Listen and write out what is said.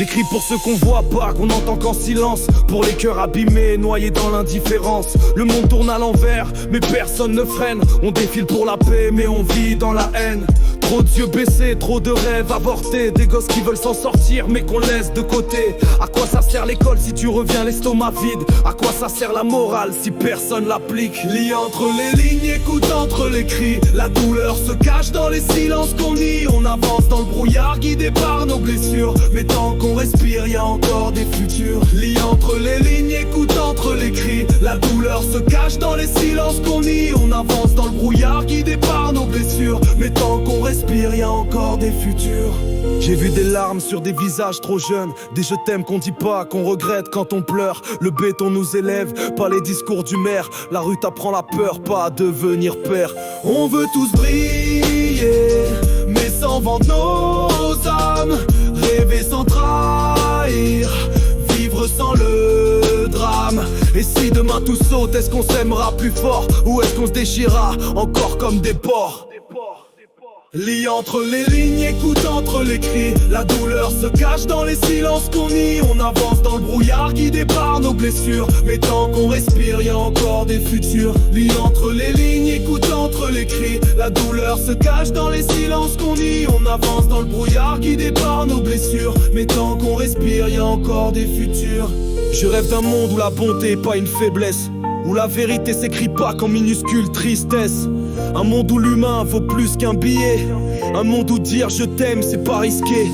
J'écris pour ceux qu'on voit pas, qu'on entend qu'en silence. Pour les cœurs abîmés, noyés dans l'indifférence. Le monde tourne à l'envers, mais personne ne freine. On défile pour la paix, mais on vit dans la haine. Trop d'yeux baissés, trop de rêves avortés. Des gosses qui veulent s'en sortir mais qu'on laisse de côté. À quoi ça sert l'école si tu reviens l'estomac vide? À quoi ça sert la morale si personne l'applique? Lis entre les lignes, écoute entre les cris. La douleur se cache dans les silences qu'on nie. On avance dans le brouillard guidé par nos blessures. Mais tant qu'on respire, y a encore des futurs. Lis entre les lignes, écoute entre les cris. La douleur se cache dans les silences qu'on nie. On avance dans le brouillard guidé par nos blessures. Mais tant qu'on respire, y a encore des futurs. J'ai vu des larmes sur des visages trop jeunes. Des je t'aime qu'on dit pas, qu'on regrette quand on pleure. Le béton nous élève, pas les discours du maire. La rue t'apprend la peur, pas à devenir père. On veut tous briller, mais sans vendre nos âmes. Rêver sans trahir, vivre sans le drame. Et si demain tout saute, est-ce qu'on s'aimera plus fort? Ou est-ce qu'on se déchirera encore comme des porcs? Lis entre les lignes, écoute entre les cris. La douleur se cache dans les silences qu'on nie. On avance dans le brouillard guidé par nos blessures. Mais tant qu'on respire, y a encore des futurs. Lis entre les lignes, écoute entre les cris. La douleur se cache dans les silences qu'on nie. On avance dans le brouillard guidé par nos blessures. Mais tant qu'on respire, y a encore des futurs. Je rêve d'un monde où la bonté est pas une faiblesse, où la vérité s'écrit pas qu'en minuscule tristesse. Un monde où l'humain vaut plus qu'un billet. Un monde où dire je t'aime c'est pas risqué.